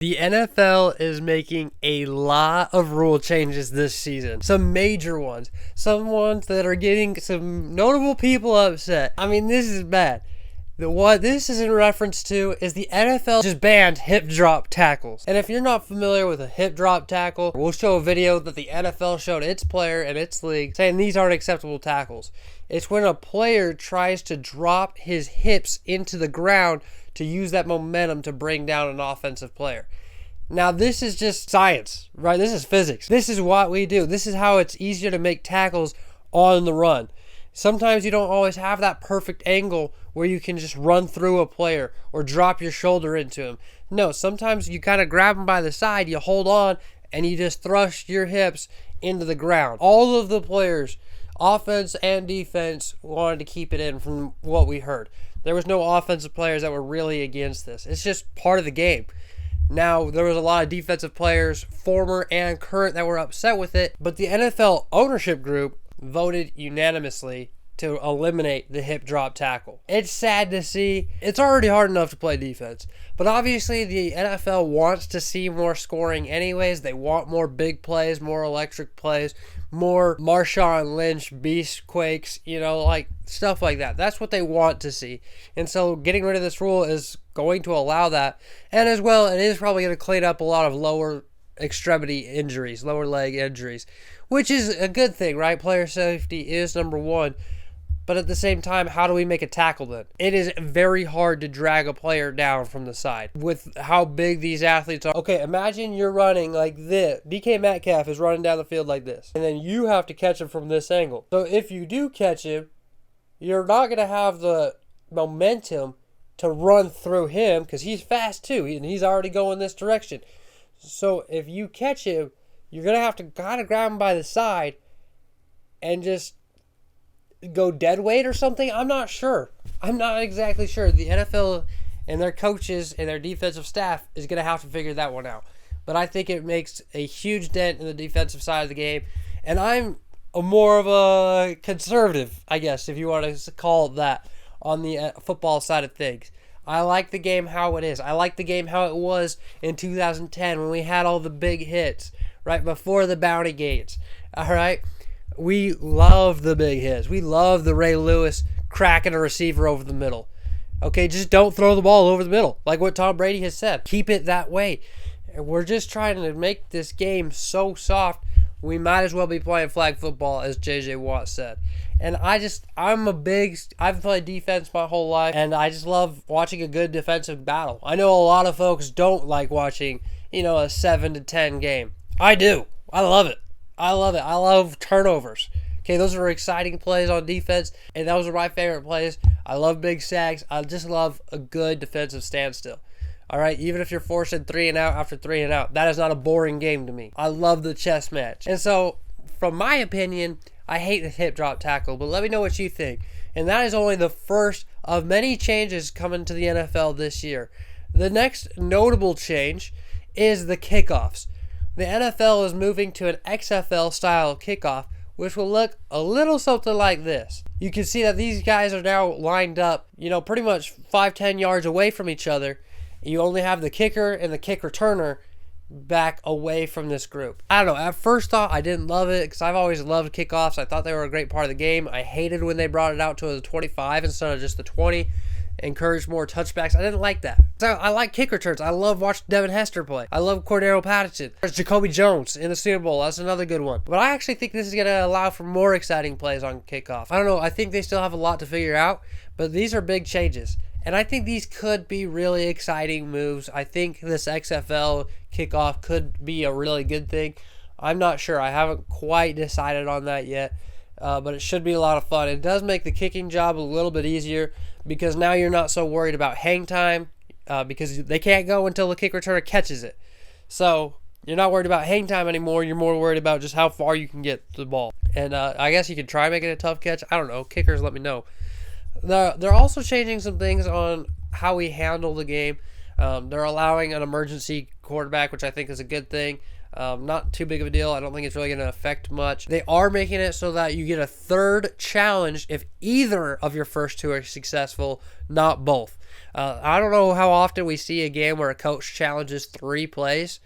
The NFL is making a lot of rule changes this season. Some major ones. Some ones that are getting some notable people upset. I mean, this is bad. What this is in reference to is the NFL just banned hip drop tackles. And if you're not familiar with a hip drop tackle, we'll show a video that the NFL showed its player and its league saying these aren't acceptable tackles. It's when a player tries to drop his hips into the ground to use that momentum to bring down an offensive player. Now, this is just science, right? This is physics. This is what we do. This is how it's easier to make tackles on the run. Sometimes you don't always have that perfect angle where you can just run through a player or drop your shoulder into him. No, sometimes you kind of grab him by the side, you hold on, and you just thrust your hips into the ground. All of the players, offense and defense, wanted to keep it in from what we heard. There was no offensive players that were really against this. It's just part of the game. Now, there was a lot of defensive players, former and current, that were upset with it, but the NFL ownership group voted unanimously to eliminate the hip drop tackle. It's sad to see. It's already hard enough to play defense, but obviously the NFL wants to see more scoring anyways. They want more big plays, more electric plays, more Marshawn Lynch beast quakes, like stuff like that. That's what they want to see. And so getting rid of this rule is going to allow that. And as well, it is probably going to clean up a lot of lower extremity injuries, lower leg injuries, which is a good thing, right? Player safety is number one. But at the same time, how do we make a tackle then? It is very hard to drag a player down from the side with how big these athletes are. Okay, imagine you're running like this. DK Metcalf is running down the field like this. And then you have to catch him from this angle. So if you do catch him, you're not going to have the momentum to run through him because he's fast too. And he's already going this direction. So if you catch him, you're going to have to kind of grab him by the side and just go dead weight or something. I'm not sure. I'm not exactly sure. The NFL and their coaches and their defensive staff is going to have to figure that one out. But I think it makes a huge dent in the defensive side of the game. And I'm more of a conservative, I guess, if you want to call it that, on the football side of things. I like the game how it is. I like the game how it was in 2010 when we had all the big hits, right before the bounty gates. All right? We love the big hits. We love the Ray Lewis cracking a receiver over the middle. Okay, just don't throw the ball over the middle, like what Tom Brady has said. Keep it that way. We're just trying to make this game so soft, we might as well be playing flag football, as J.J. Watt said. And I've played defense my whole life, and I just love watching a good defensive battle. I know a lot of folks don't like watching, a 7-10 game. I do. I love it. I love turnovers. Okay, those are exciting plays on defense, and those are my favorite plays. I love big sacks. I just love a good defensive standstill. All right, even if you're forcing 3 and out after 3 and out, that is not a boring game to me. I love the chess match. And so, from my opinion, I hate the hip drop tackle, but let me know what you think. And that is only the first of many changes coming to the NFL this year. The next notable change is the kickoffs. The NFL is moving to an XFL-style kickoff, which will look a little something like this. You can see that these guys are now lined up, pretty much 5-10 yards away from each other. You only have the kicker and the kick returner back away from this group. I don't know. At first thought, I didn't love it because I've always loved kickoffs. I thought they were a great part of the game. I hated when they brought it out to the 25 instead of just the 20. Encouraged more touchbacks. I didn't like that. So I like kick returns. I love watching Devin Hester play. I love Cordero Patterson. There's Jacoby Jones in the Super Bowl. That's another good one. But I actually think this is going to allow for more exciting plays on kickoff. I don't know. I think they still have a lot to figure out, but these are big changes. And I think these could be really exciting moves. I think this XFL kickoff could be a really good thing. I'm not sure. I haven't quite decided on that yet. But it should be a lot of fun. It does make the kicking job a little bit easier because now you're not so worried about hang time because they can't go until the kick returner catches it. So you're not worried about hang time anymore. You're more worried about just how far you can get the ball. And I guess you could try making a tough catch. I don't know. Kickers, let me know. They're also changing some things on how we handle the game. They're allowing an emergency quarterback, which I think is a good thing. Not too big of a deal. I don't think it's really going to affect much. They are making it so that you get a third challenge if either of your first two are successful, not both. I don't know how often we see a game where a coach challenges 3 plays,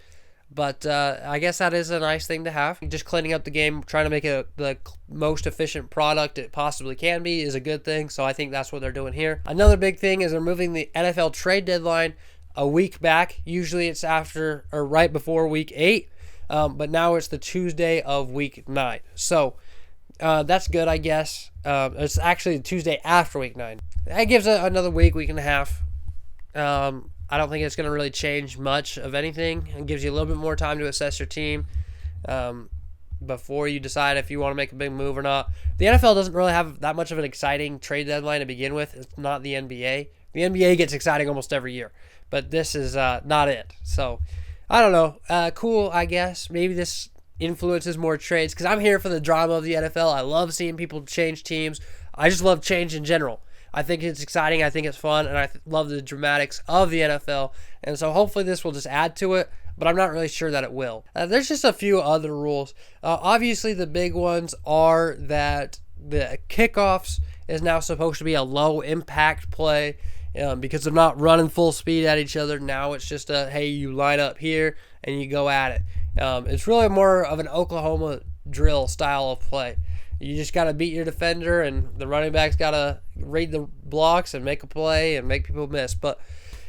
but I guess that is a nice thing to have. Just cleaning up the game, trying to make it the most efficient product it possibly can be is a good thing, so I think that's what they're doing here. Another big thing is they're moving the NFL trade deadline a week back. Usually it's after or right before week 8. But now it's the Tuesday of week 9. So that's good, I guess. It's actually the Tuesday after week 9. That gives it another week and a half. I don't think it's going to really change much of anything. It gives you a little bit more time to assess your team before you decide if you want to make a big move or not. The NFL doesn't really have that much of an exciting trade deadline to begin with. It's not the NBA. The NBA gets exciting almost every year, but this is not it. So I don't know. Cool, I guess. Maybe this influences more trades because I'm here for the drama of the NFL. I love seeing people change teams. I just love change in general. I think it's exciting. I think it's fun, and I love the dramatics of the NFL. And so hopefully this will just add to it, but I'm not really sure that it will. There's just a few other rules. Obviously, the big ones are that the kickoffs is now supposed to be a low-impact play. Because they're not running full speed at each other. Now it's just hey, you line up here and you go at it. It's really more of an Oklahoma drill style of play. You just got to beat your defender, and the running back's got to read the blocks and make a play and make people miss. But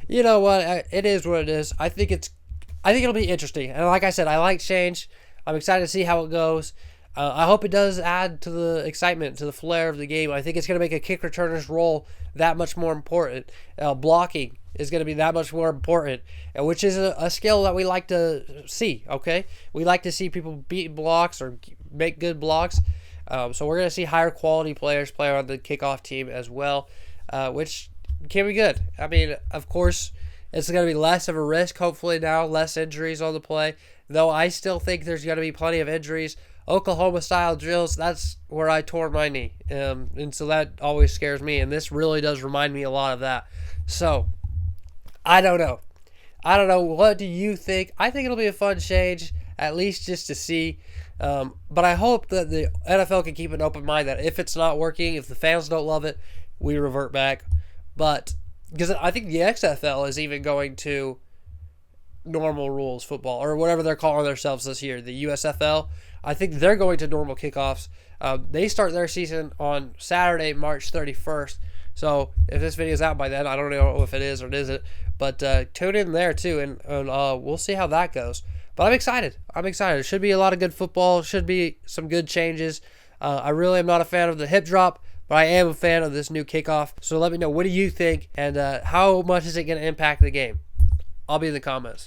you know what? It is what it is. I think it'll be interesting. And like I said, I like change. I'm excited to see how it goes. I hope it does add to the excitement, to the flair of the game. I think it's going to make a kick returner's role that much more important. Blocking is going to be that much more important, which is a skill that we like to see, okay? We like to see people beat blocks or make good blocks. So we're going to see higher quality players play on the kickoff team as well, which can be good. I mean, of course, it's going to be less of a risk, hopefully now, less injuries on the play, though I still think there's going to be plenty of injuries. Oklahoma-style drills, that's where I tore my knee, and so that always scares me, and this really does remind me a lot of that. So, I don't know. What do you think? I think it'll be a fun change, at least just to see, but I hope that the NFL can keep an open mind that if it's not working, if the fans don't love it, we revert back. But, because I think the XFL is even going to normal rules football, or whatever they're calling themselves this year, the USFL. I think they're going to normal kickoffs. They start their season on Saturday, March 31st. So if this video is out by then, I don't know if it is or it isn't. But tune in there too, and we'll see how that goes. But I'm excited. It should be a lot of good football. Should be some good changes. I really am not a fan of the hip drop, but I am a fan of this new kickoff. So let me know, what do you think, and how much is it going to impact the game? I'll be in the comments.